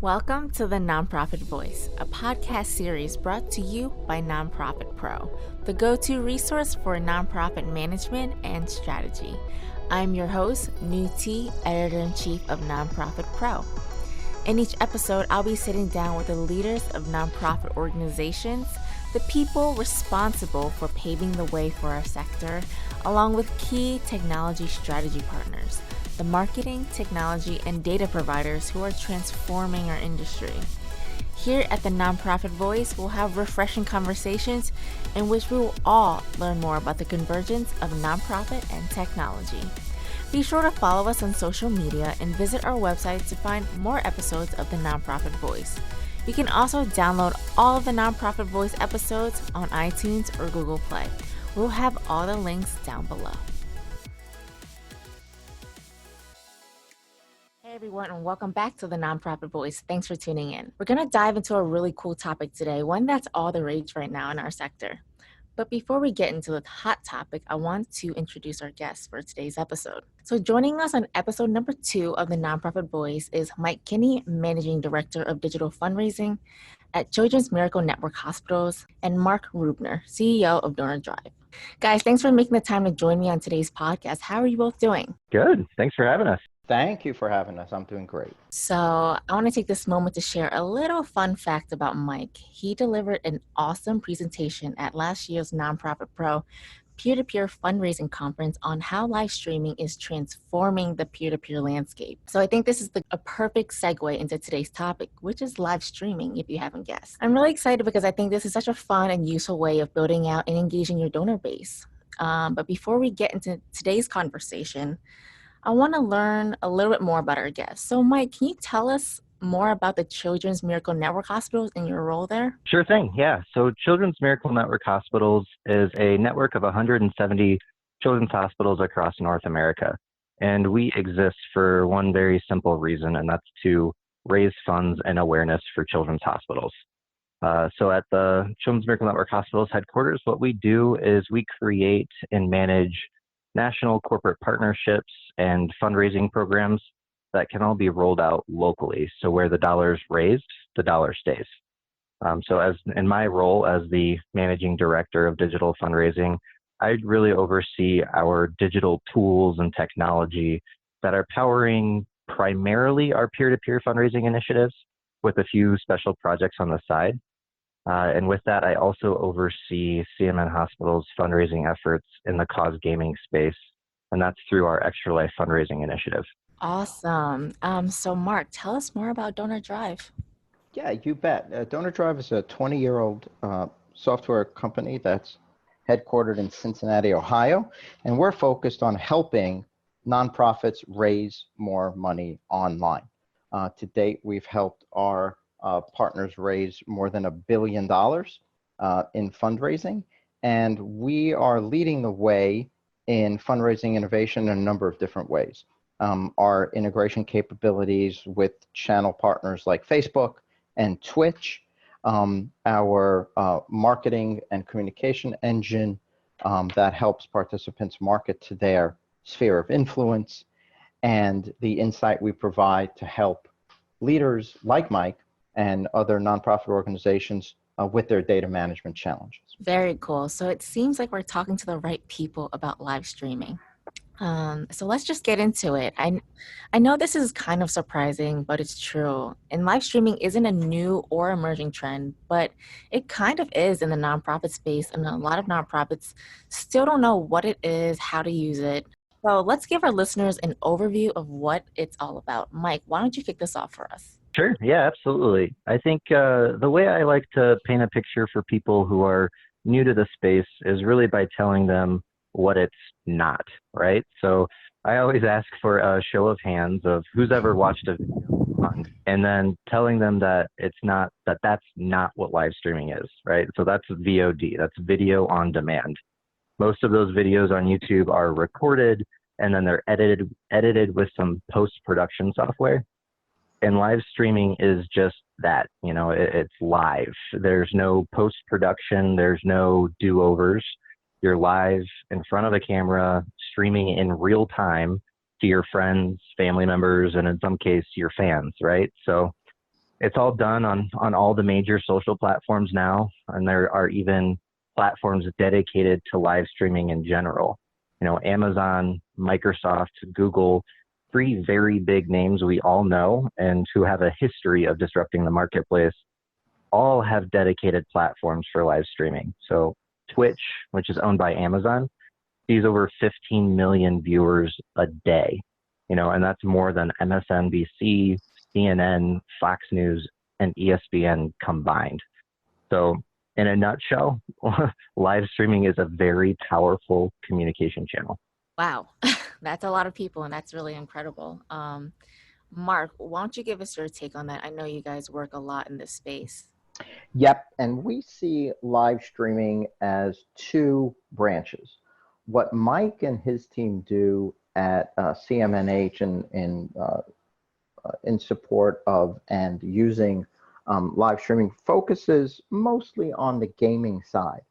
Welcome to the Nonprofit Voice, a podcast series brought to you by NonProfit Pro, the go-to resource for nonprofit management and strategy. I'm your host, Nhu Te, Editor-in-Chief of NonProfit Pro. In each episode, I'll be sitting down with the leaders of nonprofit organizations, the people responsible for paving the way for our sector, along with key technology strategy partners, the marketing, technology, and data providers who are transforming our industry. Here at the Nonprofit Voice, we'll have refreshing conversations in which we will all learn more about the convergence of nonprofit and technology. Be sure to follow us on social media and visit our website to find more episodes of the Nonprofit Voice. You can also download all of the Nonprofit Voice episodes on iTunes or Google Play. We'll have all the links down below. Hey everyone, and welcome back to the Nonprofit Voice. Thanks for tuning in. We're going to dive into a really cool topic today, one that's all the rage right now in our sector. But before we get into the hot topic, I want to introduce our guest for today's episode. So joining us on episode number 2 of the Nonprofit Voice is Mike Kinney, Managing Director of Digital Fundraising at Children's Miracle Network Hospitals, and Marc Rubner, CEO of DonorDrive. Guys, thanks for making the time to join me on today's podcast. How are you both doing? Good. Thanks for having us. Thank you for having us. I'm doing great. So I want to take this moment to share a little fun fact about Mike. He delivered an awesome presentation at last year's NonProfit Pro peer-to-peer fundraising conference on how live streaming is transforming the peer-to-peer landscape. So I think this is a perfect segue into today's topic, which is live streaming, if you haven't guessed. I'm really excited because I think this is such a fun and useful way of building out and engaging your donor base. But before we get into today's conversation, I want to learn a little bit more about our guests. So Mike, can you tell us more about the Children's Miracle Network Hospitals and your role there? Sure thing, yeah. So Children's Miracle Network Hospitals is a network of 170 children's hospitals across North America. And we exist for one very simple reason, and that's to raise funds and awareness for children's hospitals. So at the Children's Miracle Network Hospitals headquarters, what we do is we create and manage national corporate partnerships and fundraising programs that can all be rolled out locally. So where the dollar's raised, the dollar stays. So as in my role as the managing director of digital fundraising, I really oversee our digital tools and technology that are powering primarily our peer-to-peer fundraising initiatives with a few special projects on the side. And with that, I also oversee CMN Hospital's fundraising efforts in the cause gaming space, and that's through our Extra Life fundraising initiative. Awesome. So Marc, tell us more about DonorDrive. Yeah, you bet. DonorDrive is a 20-year-old software company that's headquartered in Cincinnati, Ohio, and we're focused on helping nonprofits raise more money online. To date, we've helped our partners raise more than $1 billion in fundraising, and we are leading the way in fundraising innovation in a number of different ways. Our integration capabilities with channel partners like Facebook and Twitch, our marketing and communication engine that helps participants market to their sphere of influence, and the insight we provide to help leaders like Mike and other nonprofit organizations with their data management challenges. Very cool. So it seems like we're talking to the right people about live streaming. So let's just get into it. I know this is kind of surprising, but it's true. And live streaming isn't a new or emerging trend, but it kind of is in the nonprofit space. And a lot of nonprofits still don't know what it is, how to use it. So let's give our listeners an overview of what it's all about. Mike, why don't you kick this off for us? Sure. Yeah, absolutely. I think the way I like to paint a picture for people who are new to the space is really by telling them what it's not, right? So I always ask for a show of hands of who's ever watched a video, and then telling them that that's not what live streaming is, right? So that's VOD, that's video on demand. Most of those videos on YouTube are recorded and then they're edited with some post-production software. And live streaming is just that, it's live. There's no post-production, there's no do-overs. You're live in front of the camera, streaming in real time to your friends, family members, and in some case, your fans, right? So it's all done on all the major social platforms now, and there are even platforms dedicated to live streaming in general. You know, Amazon, Microsoft, Google, three very big names we all know and who have a history of disrupting the marketplace, all have dedicated platforms for live streaming. So Twitch, which is owned by Amazon, sees over 15 million viewers a day, you know, and that's more than MSNBC, CNN, Fox News, and ESPN combined. So in a nutshell, live streaming is a very powerful communication channel. Wow, that's a lot of people, and that's really incredible. Marc, why don't you give us your take on that? I know you guys work a lot in this space. Yep, and we see live streaming as two branches. What Mike and his team do at CMNH in support of and using live streaming focuses mostly on the gaming side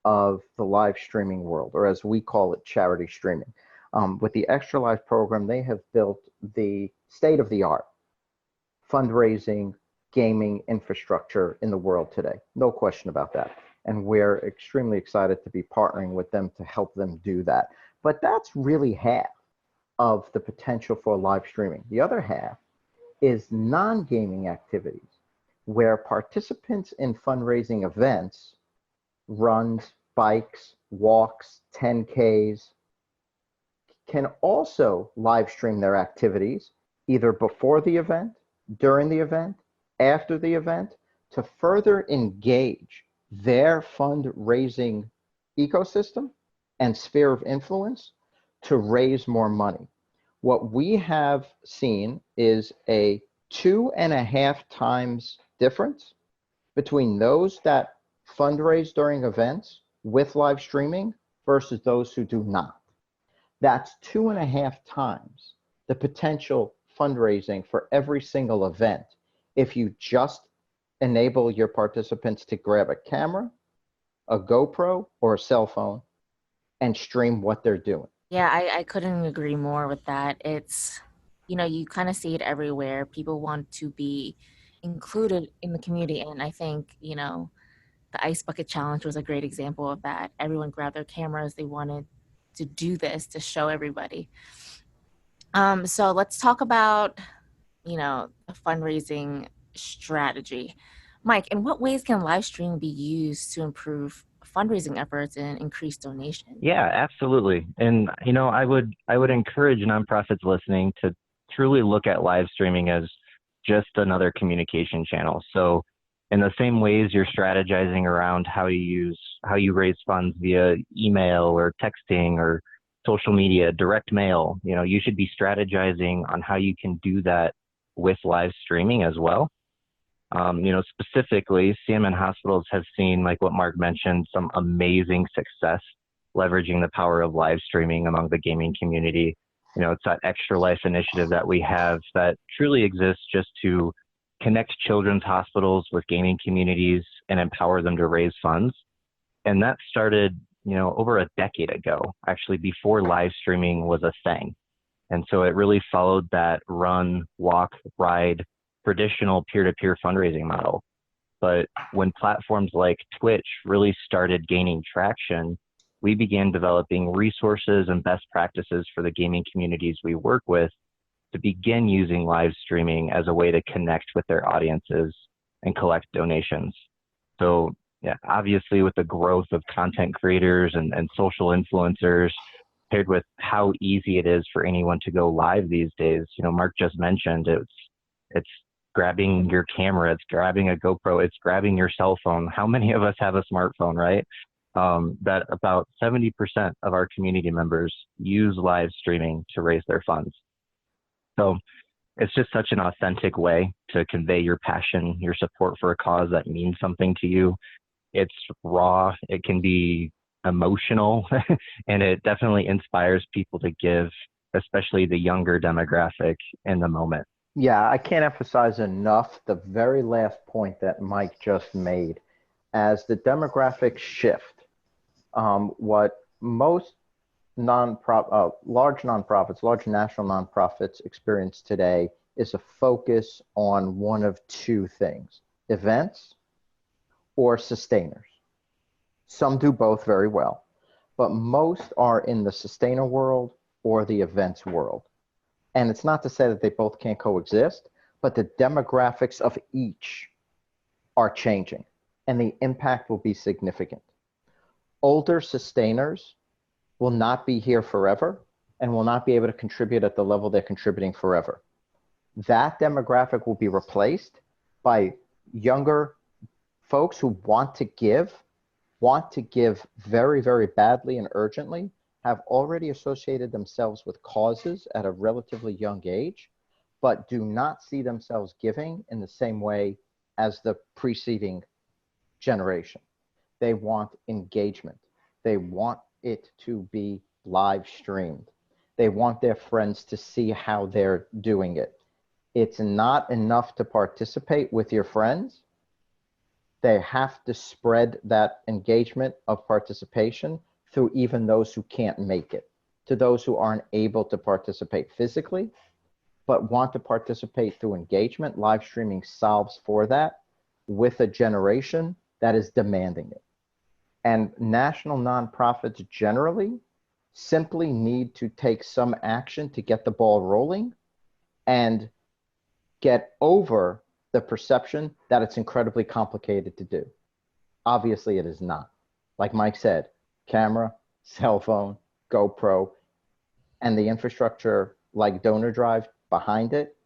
of the live streaming world, or as we call it, charity streaming. With the Extra Life program, they have built the state-of-the-art fundraising gaming infrastructure in the world today. No question about that. And we're extremely excited to be partnering with them to help them do that. But that's really half of the potential for live streaming. The other half is non-gaming activities, where participants in fundraising events, runs, bikes, walks, 10Ks, can also live stream their activities either before the event, during the event, after the event, to further engage their fundraising ecosystem and sphere of influence to raise more money. What we have seen is a 2.5 times difference between those that fundraise during events with live streaming versus those who do not. That's 2.5 times the potential fundraising for every single event if you just enable your participants to grab a camera, a GoPro, or a cell phone and stream what they're doing. Yeah, I couldn't agree more with that. It's, you know, you kind of see it everywhere. People want to be included in the community. And I think, you know, the Ice Bucket Challenge was a great example of that. Everyone grabbed their cameras. They wanted to do this to show everybody. So let's talk about, you know, the fundraising strategy. Mike, in what ways can live streaming be used to improve fundraising efforts and increase donations? Yeah, absolutely. And you know, I would encourage nonprofits listening to truly look at live streaming as just another communication channel. So in the same ways you're strategizing around how you raise funds via email or texting or social media, direct mail, you know, you should be strategizing on how you can do that with live streaming as well. You know, specifically, CMN hospitals have seen, like what Marc mentioned, some amazing success leveraging the power of live streaming among the gaming community. You know, it's that Extra Life initiative that we have that truly exists just to connect children's hospitals with gaming communities and empower them to raise funds. And that started, you know, over a decade ago, actually before live streaming was a thing. And so it really followed that run, walk, ride, traditional peer-to-peer fundraising model. But when platforms like Twitch really started gaining traction, we began developing resources and best practices for the gaming communities we work with to begin using live streaming as a way to connect with their audiences and collect donations. So yeah, obviously with the growth of content creators and social influencers, paired with how easy it is for anyone to go live these days, you know, Marc just mentioned it's grabbing your camera, it's grabbing a GoPro, it's grabbing your cell phone. How many of us have a smartphone, right? That about 70% of our community members use live streaming to raise their funds. So it's just such an authentic way to convey your passion, your support for a cause that means something to you. It's raw, it can be emotional, and it definitely inspires people to give, especially the younger demographic in the moment. Yeah, I can't emphasize enough the very last point that Mike just made. As the demographics shift, what most large nonprofits, large national nonprofits experience today is a focus on one of two things: events or sustainers. Some do both very well, but most are in the sustainer world or the events world. And it's not to say that they both can't coexist, but the demographics of each are changing and the impact will be significant. Older sustainers will not be here forever and will not be able to contribute at the level they're contributing forever. That demographic will be replaced by younger folks who want to give very, very badly and urgently, have already associated themselves with causes at a relatively young age, but do not see themselves giving in the same way as the preceding generation. They want engagement. They want it to be live streamed. They want their friends to see how they're doing it. It's not enough to participate with your friends. They have to spread that engagement of participation through even those who can't make it, to those who aren't able to participate physically, but want to participate through engagement. Live streaming solves for that with a generation that is demanding it. And national nonprofits generally simply need to take some action to get the ball rolling and get over the perception that it's incredibly complicated to do. Obviously, it is not. Like Mike said, camera, cell phone, GoPro, and the infrastructure like DonorDrive behind it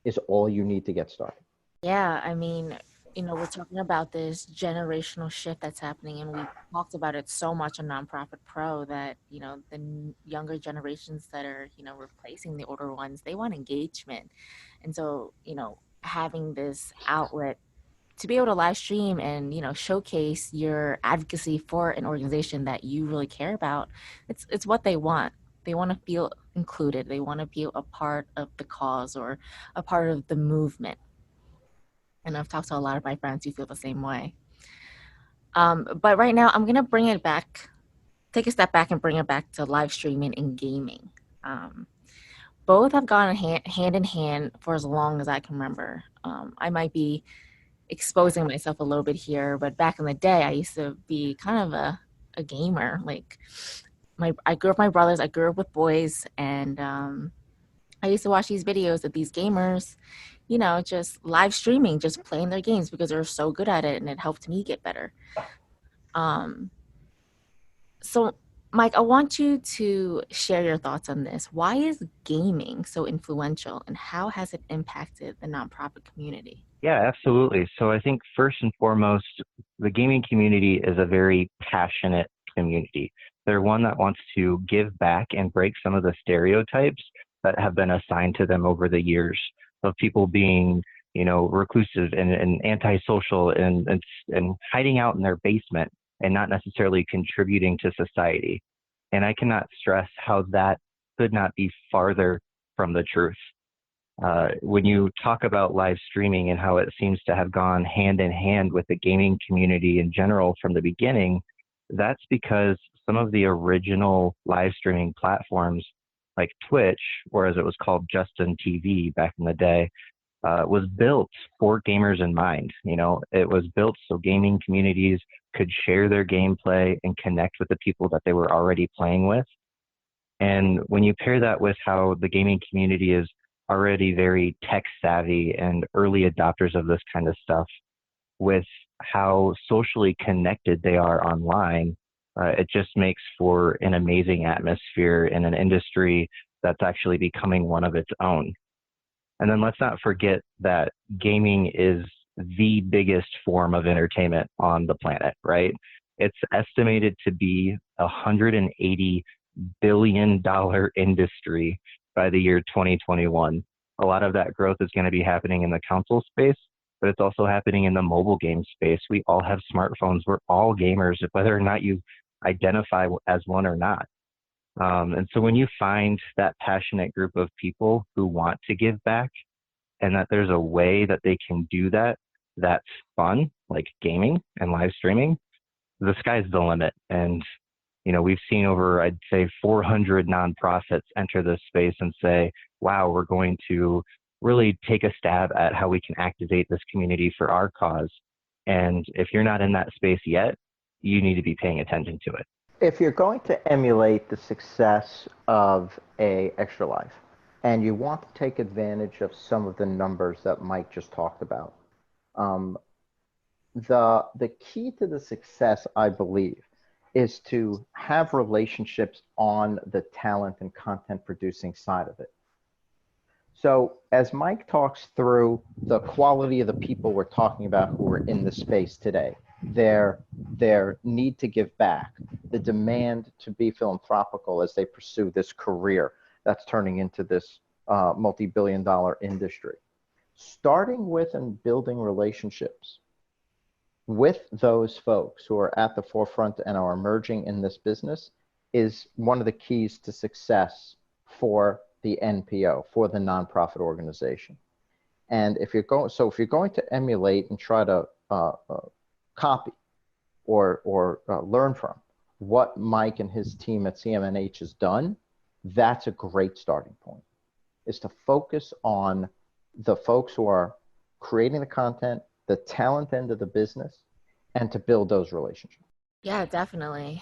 is all you need to get started. Yeah, I mean, we're talking about this generational shift that's happening, and we talked about it so much on Nonprofit Pro that, the younger generations that are, replacing the older ones, they want engagement. And so, having this outlet to be able to live stream and, showcase your advocacy for an organization that you really care about, it's what they want. They want to feel included. They want to be a part of the cause or a part of the movement. And I've talked to a lot of my friends who feel the same way. But right now, I'm going to bring it back, take a step back and bring it back to live streaming and gaming. Both have gone hand in hand for as long as I can remember. I might be exposing myself a little bit here, but back in the day, I used to be kind of a gamer. Like, I grew up with my brothers, I grew up with boys, and I used to watch these videos of these gamers, just live streaming, just playing their games because they're so good at it, and it helped me get better. So, Mike, I want you to share your thoughts on this. Why is gaming so influential, and how has it impacted the nonprofit community? Yeah, absolutely. So I think first and foremost, the gaming community is a very passionate community. They're one that wants to give back and break some of the stereotypes that have been assigned to them over the years of people being, reclusive and antisocial and hiding out in their basement and not necessarily contributing to society. And I cannot stress how that could not be farther from the truth. When you talk about live streaming and how it seems to have gone hand in hand with the gaming community in general from the beginning, that's because some of the original live streaming platforms like Twitch, or as it was called, Justin TV back in the day, was built for gamers in mind. It was built so gaming communities could share their gameplay and connect with the people that they were already playing with. And when you pair that with how the gaming community is already very tech savvy and early adopters of this kind of stuff, with how socially connected they are online, it just makes for an amazing atmosphere in an industry that's actually becoming one of its own. And then let's not forget that gaming is the biggest form of entertainment on the planet, right? It's estimated to be a $180 billion industry by the year 2021. A lot of that growth is going to be happening in the console space, but it's also happening in the mobile game space. We all have smartphones. We're all gamers, whether or not you identify as one or not. And so when you find that passionate group of people who want to give back, and that there's a way that they can do that, that's fun, like gaming and live streaming, the sky's the limit. And, we've seen over, I'd say, 400 nonprofits enter this space and say, wow, we're going to really take a stab at how we can activate this community for our cause. And if you're not in that space yet, you need to be paying attention to it. If you're going to emulate the success of a Extra Life, and you want to take advantage of some of the numbers that Mike just talked about, the key to the success, I believe, is to have relationships on the talent and content producing side of it. So as Mike talks through the quality of the people we're talking about who are in the space today, their need to give back, the demand to be philanthropical as they pursue this career that's turning into this multi-billion-dollar industry, starting with and building relationships with those folks who are at the forefront and are emerging in this business is one of the keys to success for the NPO, for the nonprofit organization. And if you're going to emulate and try to copy or learn from what Mike and his team at CMNH has done, that's a great starting point, is to focus on the folks who are creating the content, the talent end of the business, and to build those relationships. Yeah, definitely.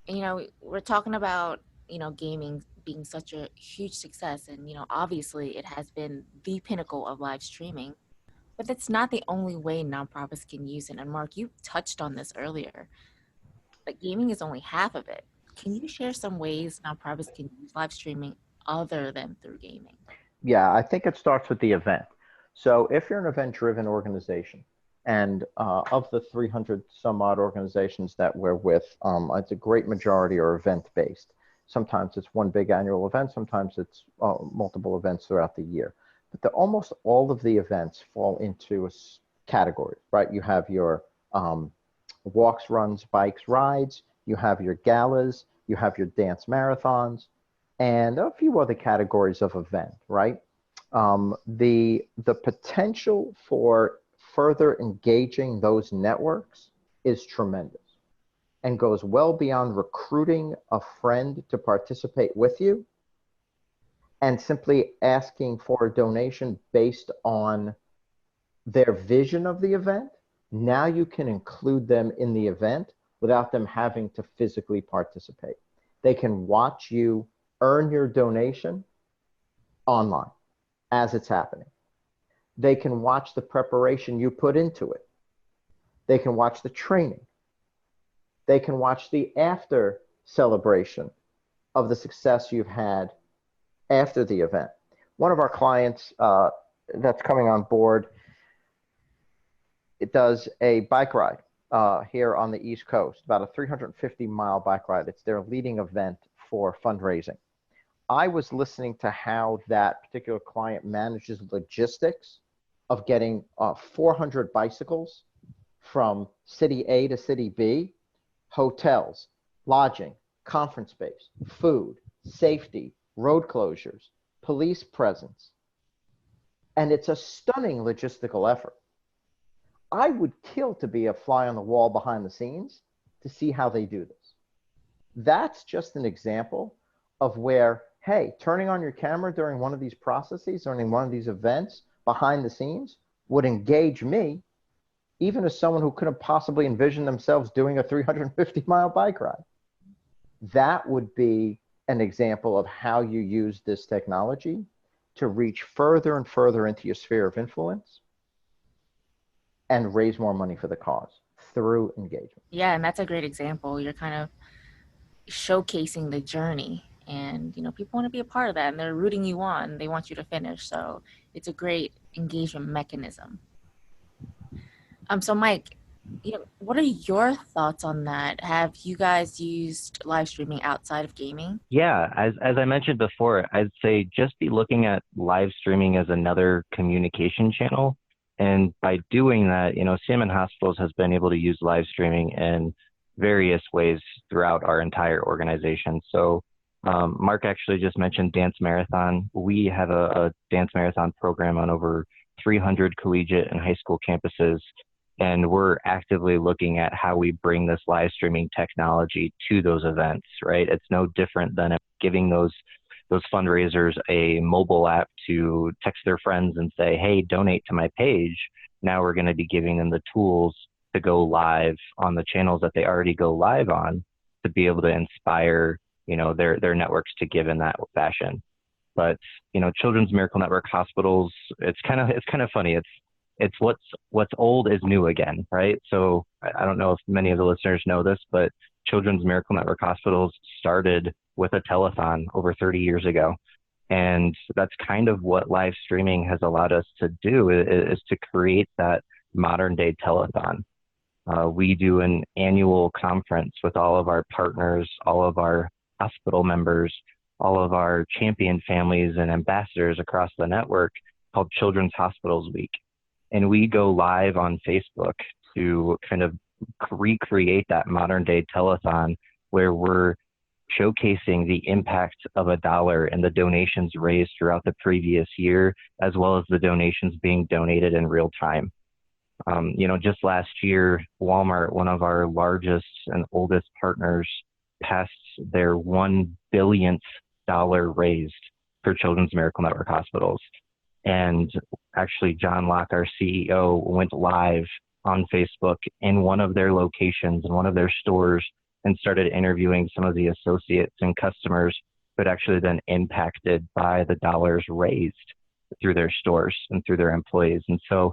You know, we're talking about, you know, gaming being such a huge success, and, you know, obviously it has been the pinnacle of live streaming, but that's not the only way nonprofits can use it. And Mark, you touched on this earlier, but gaming is only half of it. Can you share some ways nonprofits can use live streaming other than through gaming? Yeah, I think it starts with the event. So if you're an event-driven organization, and of the 300 some odd organizations that we're with, it's a great majority are event-based. Sometimes it's one big annual event, sometimes it's multiple events throughout the year. But almost all of the events fall into a category, right? You have your walks, runs, bikes, rides, you have your galas, you have your dance marathons, and a few other categories of event, right? The potential for further engaging those networks is tremendous and goes well beyond recruiting a friend to participate with you and simply asking for a donation based on their vision of the event. Now you can include them in the event without them having to physically participate. They can watch you earn your donation online as it's happening. They can watch the preparation you put into it. They can watch the training. They can watch the after celebration of the success you've had after the event. One of our clients that's coming on board, it does a bike ride here on the East Coast, about a 350-mile bike ride. It's their leading event for fundraising. I was listening to how that particular client manages logistics of getting 400 bicycles from city A to city B, hotels, lodging, conference space, food, safety, road closures, police presence. And it's a stunning logistical effort. I would kill to be a fly on the wall behind the scenes to see how they do this. That's just an example of where, hey, turning on your camera during one of these processes, during one of these events behind the scenes would engage me, even as someone who couldn't possibly envision themselves doing a 350-mile bike ride. That would be an example of how you use this technology to reach further and further into your sphere of influence and raise more money for the cause through engagement. Yeah, and that's a great example. You're kind of showcasing the journey, and, you know, people want to be a part of that, and they're rooting you on. They want you to finish. So it's a great engagement mechanism. So Mike, you know, what are your thoughts on that? Have you guys used live streaming outside of gaming? Yeah, as I mentioned before, I'd say just be looking at live streaming as another communication channel. And by doing that, you know, CMN Hospitals has been able to use live streaming in various ways throughout our entire organization. So Mark actually just mentioned Dance Marathon. We have a Dance Marathon program on over 300 collegiate and high school campuses. And we're actively looking at how we bring this live streaming technology to those events, right? It's no different than giving those those fundraisers a mobile app to text their friends and say, hey, donate to my page. Now we're going to be giving them the tools to go live on the channels that they already go live on to be able to inspire, their networks to give in that fashion. But, Children's Miracle Network hospitals, it's kind of funny. It's what's old is new again, right? So I don't know if many of the listeners know this, but Children's Miracle Network hospitals started with a telethon over 30 years ago. And that's kind of what live streaming has allowed us to do, is to create that modern day telethon. We do an annual conference with all of our partners, all of our hospital members, all of our champion families and ambassadors across the network, called Children's Hospitals Week. And we go live on Facebook to kind of recreate that modern day telethon where we're showcasing the impact of $1 and the donations raised throughout the previous year, as well as the donations being donated in real time. Just last year, Walmart, one of our largest and oldest partners, passed their $1 billionth raised for Children's Miracle Network hospitals. And actually, John Locke, our CEO, went live on Facebook in one of their locations, in one of their stores, and started interviewing some of the associates and customers who had actually been impacted by the dollars raised through their stores and through their employees. And so,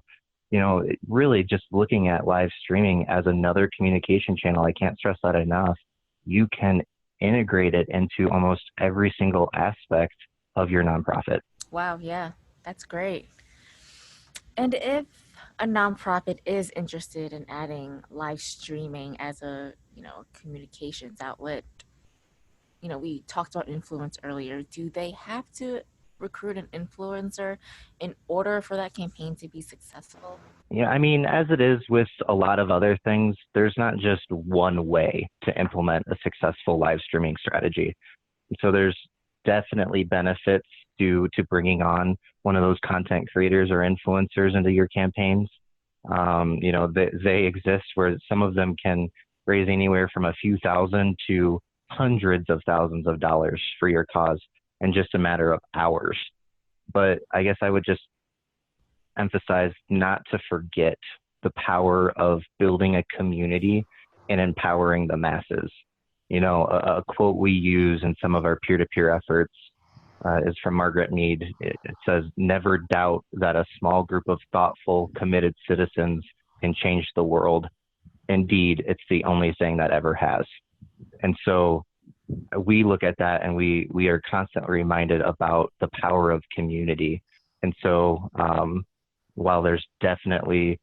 really just looking at live streaming as another communication channel, I can't stress that enough. You can integrate it into almost every single aspect of your nonprofit. Wow, yeah, that's great. And if a nonprofit is interested in adding live streaming as a, communications outlet, we talked about influence earlier. Do they have to recruit an influencer in order for that campaign to be successful? Yeah, I mean, as it is with a lot of other things, there's not just one way to implement a successful live streaming strategy. So there's definitely benefits to bringing on one of those content creators or influencers into your campaigns. They exist where some of them can raise anywhere from a few thousand to hundreds of thousands of dollars for your cause in just a matter of hours. But I guess I would just emphasize not to forget the power of building a community and empowering the masses. A quote we use in some of our peer-to-peer efforts is from Margaret Mead. It says, "Never doubt that a small group of thoughtful, committed citizens can change the world. Indeed, it's the only thing that ever has." And so we look at that and we are constantly reminded about the power of community. And so while there's definitely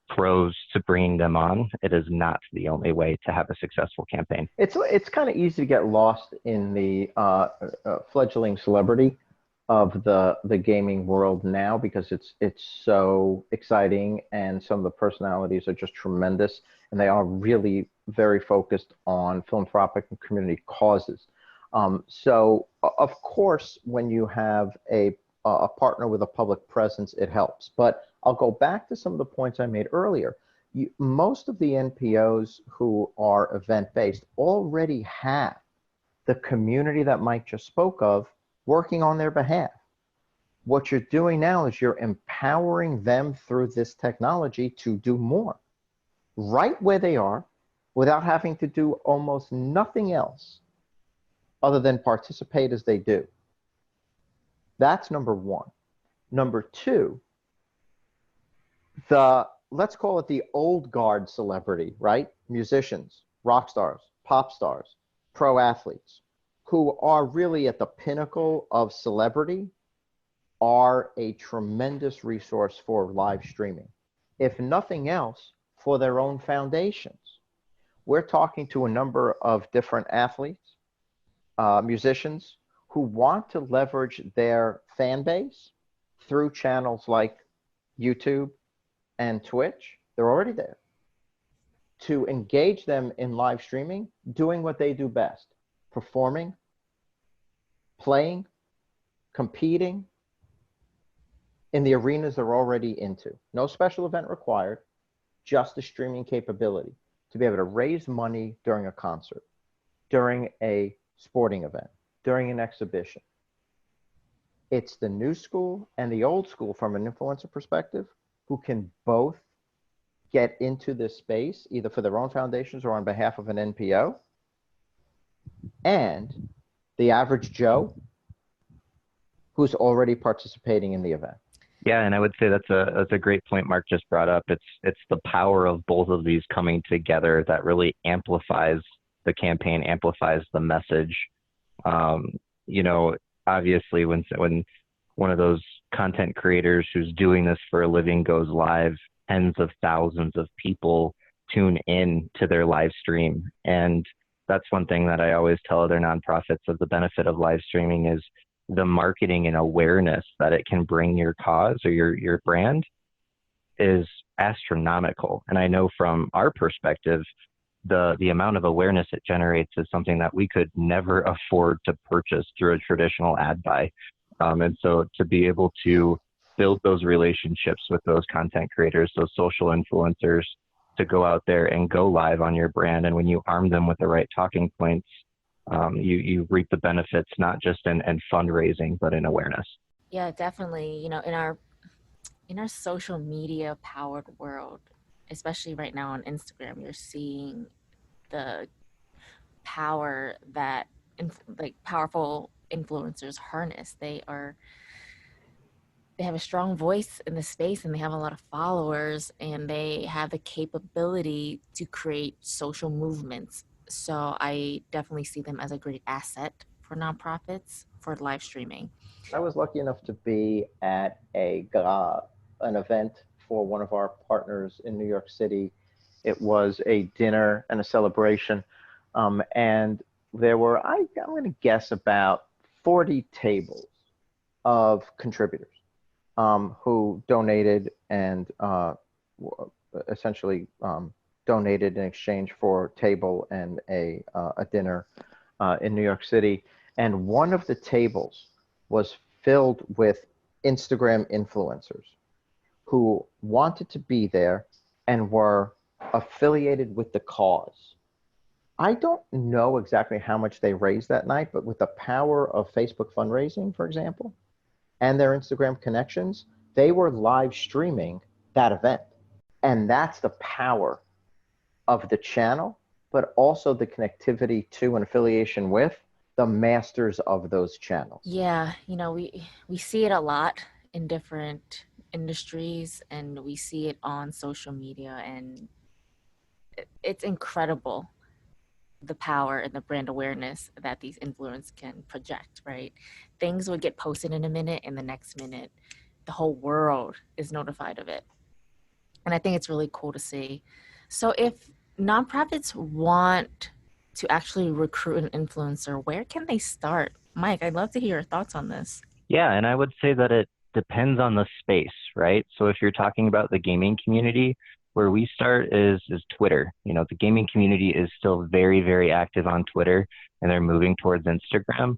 pros to bringing them on, it is not the only way to have a successful campaign. It's kind of easy to get lost in the fledgling celebrity of the gaming world now, because it's so exciting and some of the personalities are just tremendous, and they are really very focused on philanthropic and community causes. So of course, when you have a partner with a public presence, it helps. But I'll go back to some of the points I made earlier. Most of the NPOs who are event-based already have the community that Mike just spoke of working on their behalf. What you're doing now is you're empowering them through this technology to do more, right where they are, without having to do almost nothing else other than participate as they do. That's number one. Number two, let's call it the old guard celebrity, right? Musicians, rock stars, pop stars, pro athletes, who are really at the pinnacle of celebrity, are a tremendous resource for live streaming, if nothing else, for their own foundations. We're talking to a number of different athletes, musicians, who want to leverage their fan base through channels like YouTube and Twitch. They're already there, to engage them in live streaming, doing what they do best: performing, playing, competing in the arenas they're already into. No special event required, just the streaming capability to be able to raise money during a concert, during a sporting event, during an exhibition. It's the new school and the old school from an influencer perspective who can both get into this space, either for their own foundations or on behalf of an NPO, and the average Joe who's already participating in the event. Yeah, and I would say that's a great point Marc just brought up. It's the power of both of these coming together that really amplifies the campaign, amplifies the message. You know, obviously when one of those content creators who's doing this for a living goes live, tens of thousands of people tune in to their live stream. And that's one thing that I always tell other nonprofits of the benefit of live streaming is the marketing and awareness that it can bring your cause or your brand is astronomical. And I know from our perspective, the amount of awareness it generates is something that we could never afford to purchase through a traditional ad buy. And so to be able to build those relationships with those content creators, those social influencers, to go out there and go live on your brand. And when you arm them with the right talking points, you reap the benefits, not just in fundraising, but in awareness. Yeah, definitely. You know, in our social media powered world, especially right now on Instagram, you're seeing the power that powerful influencers harness. They have a strong voice in the space, and they have a lot of followers, and they have the capability to create social movements. So I definitely see them as a great asset for nonprofits for live streaming. I was lucky enough to be at an event for one of our partners in New York City. It was a dinner and a celebration. And there were, I'm going to guess, about 40 tables of contributors who donated and essentially donated in exchange for a table and a dinner in New York City. And one of the tables was filled with Instagram influencers who wanted to be there and were affiliated with the cause. I don't know exactly how much they raised that night, but with the power of Facebook fundraising, for example, and their Instagram connections, they were live streaming that event. And that's the power of the channel, but also the connectivity to and affiliation with the masters of those channels. Yeah, you know, we see it a lot in different industries, and we see it on social media, and it's incredible the power and the brand awareness that these influencers can project, right? Things would get posted in a minute, and the next minute the whole world is notified of it. And I think it's really cool to see. So if nonprofits want to actually recruit an influencer, where can they start? Mike, I'd love to hear your thoughts on this. Yeah, and I would say that it depends on the space, right? So if you're talking about the gaming community, where we start is Twitter. You know, the gaming community is still very, very active on Twitter, and they're moving towards Instagram.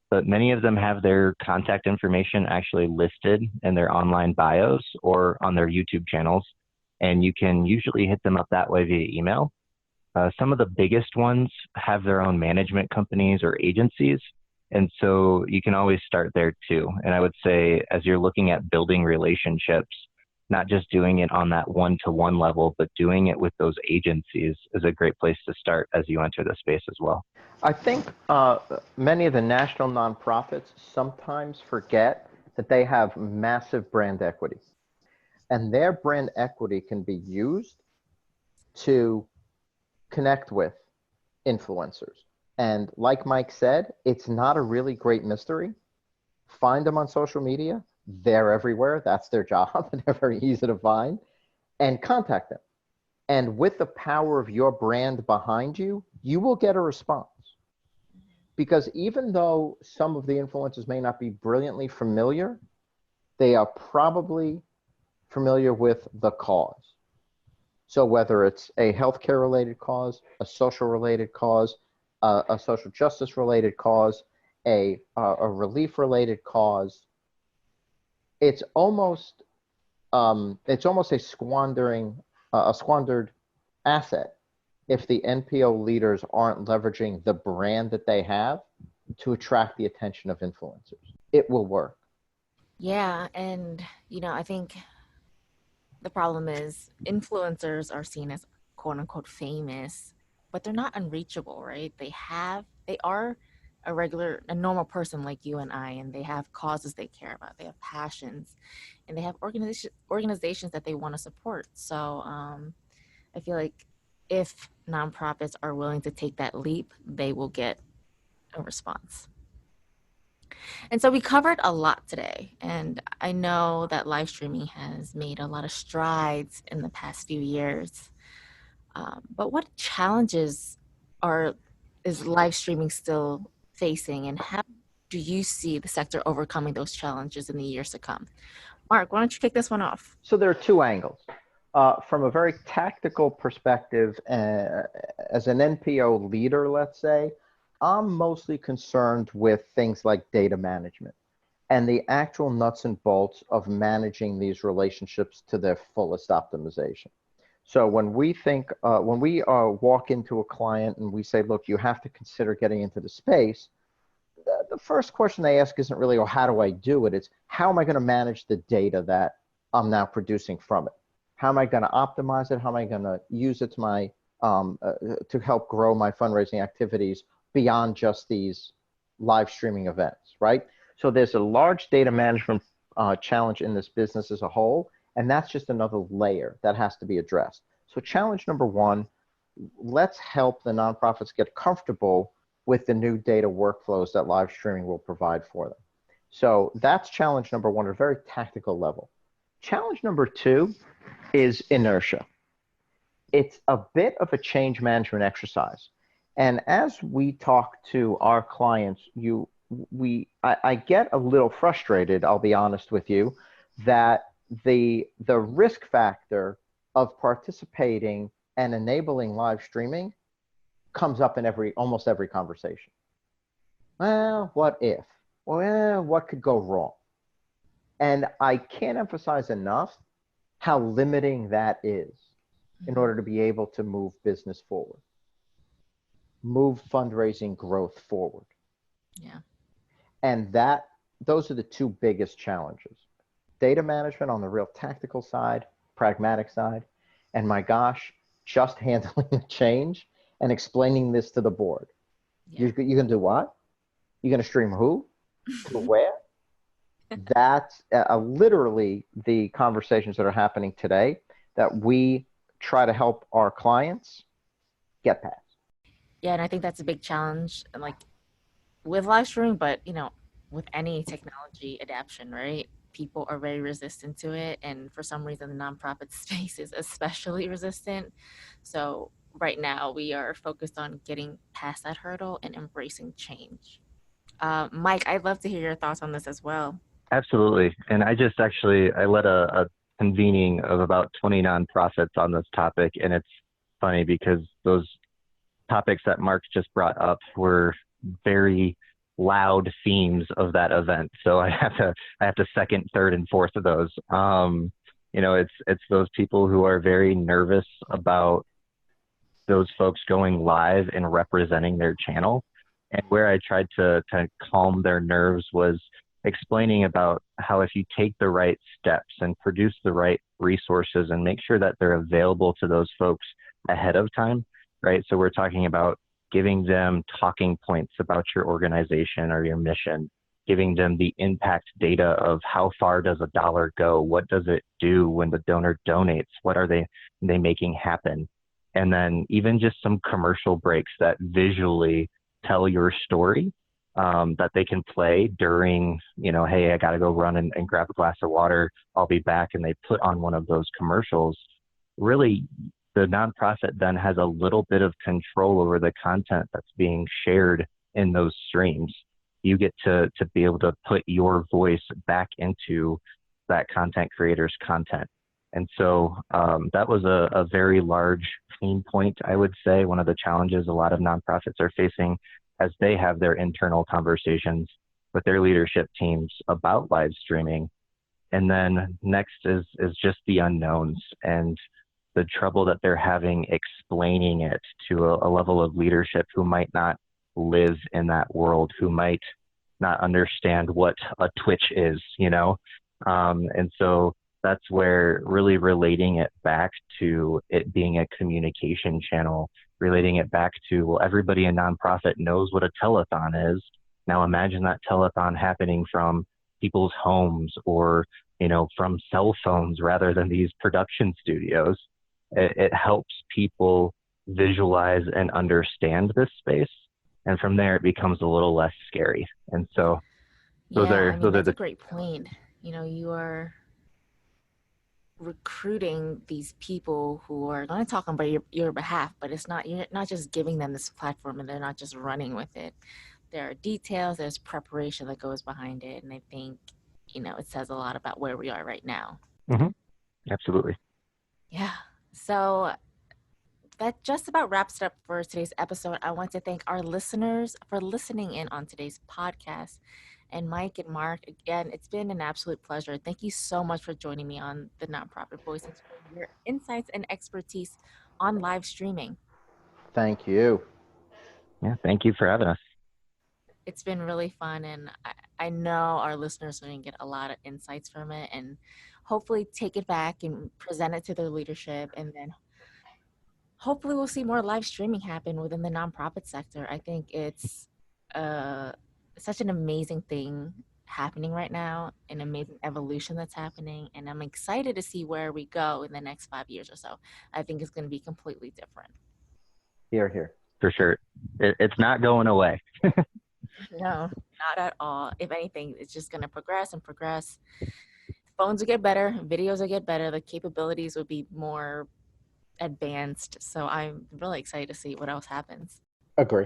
But many of them have their contact information actually listed in their online bios or on their YouTube channels. And you can usually hit them up that way via email. Some of the biggest ones have their own management companies or agencies. And so you can always start there too. And I would say, as you're looking at building relationships, not just doing it on that one-to-one level, but doing it with those agencies is a great place to start as you enter the space as well. I think many of the national nonprofits sometimes forget that they have massive brand equity. And their brand equity can be used to connect with influencers. And like Mike said, it's not a really great mystery. Find them on social media. They're everywhere. That's their job. And they're very easy to find. And contact them. And with the power of your brand behind you, you will get a response. Because even though some of the influencers may not be brilliantly familiar, they are probably familiar with the cause. So whether it's a healthcare related cause, a social related cause, a social justice related cause, a relief related cause, it's almost a squandered asset if the NPO leaders aren't leveraging the brand that they have to attract the attention of influencers. It will work. Yeah, and I think the problem is influencers are seen as quote unquote famous, but they're not unreachable, right? They are a normal person like you and I, and they have causes they care about. They have passions, and they have organizations that they want to support. So I feel like if nonprofits are willing to take that leap, they will get a response. And so we covered a lot today. And I know that live streaming has made a lot of strides in the past few years. But what challenges are is live streaming still facing, and how do you see the sector overcoming those challenges in the years to come? Marc, why don't you kick this one off? So there are two angles. From a very tactical perspective, as an NPO leader, let's say, I'm mostly concerned with things like data management and the actual nuts and bolts of managing these relationships to their fullest optimization. So when we walk into a client and we say, look, you have to consider getting into the space, the first question they ask isn't really, oh, how do I do it? It's how am I going to manage the data that I'm now producing from it? How am I going to optimize it? How am I going to use it to help grow my fundraising activities beyond just these live streaming events, right? So there's a large data management challenge in this business as a whole, and that's just another layer that has to be addressed. So challenge number one, let's help the nonprofits get comfortable with the new data workflows that live streaming will provide for them. So that's challenge number one at a very tactical level. Challenge number two is inertia. It's a bit of a change management exercise. And as we talk to our clients, I get a little frustrated, I'll be honest with you, that the risk factor of participating and enabling live streaming comes up in almost every conversation. Well, what if? Well, what could go wrong? And I can't emphasize enough how limiting that is in order to be able to move business forward, move fundraising growth forward. Yeah. And those are the two biggest challenges. Data management on the real tactical side, pragmatic side, and my gosh, just handling the change and explaining this to the board. Yeah. You're going to do what? You're going to stream who? To where? That's literally the conversations that are happening today that we try to help our clients get past. Yeah, and I think that's a big challenge, like with live streaming, but with any technology adaptation, right? People are very resistant to it, and for some reason, the nonprofit space is especially resistant. So right now, we are focused on getting past that hurdle and embracing change. Mike, I'd love to hear your thoughts on this as well. Absolutely. And I led a convening of about 20 nonprofits on this topic. And it's funny because those topics that Marc just brought up were very loud themes of that event. So I have to second, third, and fourth of those. It's those people who are very nervous about those folks going live and representing their channel. And where I tried to calm their nerves was explaining about how if you take the right steps and produce the right resources and make sure that they're available to those folks ahead of time, right? So we're talking about giving them talking points about your organization or your mission, giving them the impact data of how far does a dollar go? What does it do when the donor donates? What are they making happen? And then even just some commercial breaks that visually tell your story that they can play during, hey, I got to go run and grab a glass of water. I'll be back. And they put on one of those commercials. Really, the nonprofit then has a little bit of control over the content that's being shared in those streams. You get to be able to put your voice back into that content creator's content. And so that was a very large pain point, I would say. One of the challenges a lot of nonprofits are facing as they have their internal conversations with their leadership teams about live streaming. And then next is just the unknowns and the trouble that they're having explaining it to a level of leadership who might not live in that world, who might not understand what a Twitch is, you know? And so that's where really relating it back to it being a communication channel, relating it back to, well, everybody in nonprofit knows what a telethon is. Now imagine that telethon happening from people's homes or, you know, from cell phones rather than these production studios. It helps people visualize and understand this space. And from there, it becomes a little less scary. And so those are that's the a great point. You know, you are recruiting these people who are going to talk on your behalf, but you're not just giving them this platform and they're not just running with it. There are details, there's preparation that goes behind it. And I think, you know, it says a lot about where we are right now. Mm-hmm. Absolutely. Yeah. So that just about wraps it up for today's episode. I want to thank our listeners for listening in on today's podcast. And Mike and Marc, again, it's been an absolute pleasure. Thank you so much for joining me on the Nonprofit Voice and sharing your insights and expertise on live streaming. Thank you. Yeah, thank you for having us. It's been really fun, and I know our listeners are going to get a lot of insights from it and hopefully take it back and present it to their leadership, and then hopefully we'll see more live streaming happen within the nonprofit sector. I think it's such an amazing thing happening right now, an amazing evolution that's happening, and I'm excited to see where we go in the next 5 years or so. I think it's going to be completely different. Here, here. For sure. It's not going away. No, not at all. If anything, it's just going to progress and progress. Phones will get better, videos will get better, the capabilities will be more advanced. So I'm really excited to see what else happens. Agree.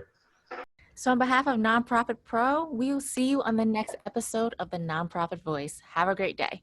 So on behalf of Nonprofit Pro, we will see you on the next episode of the Nonprofit Voice. Have a great day.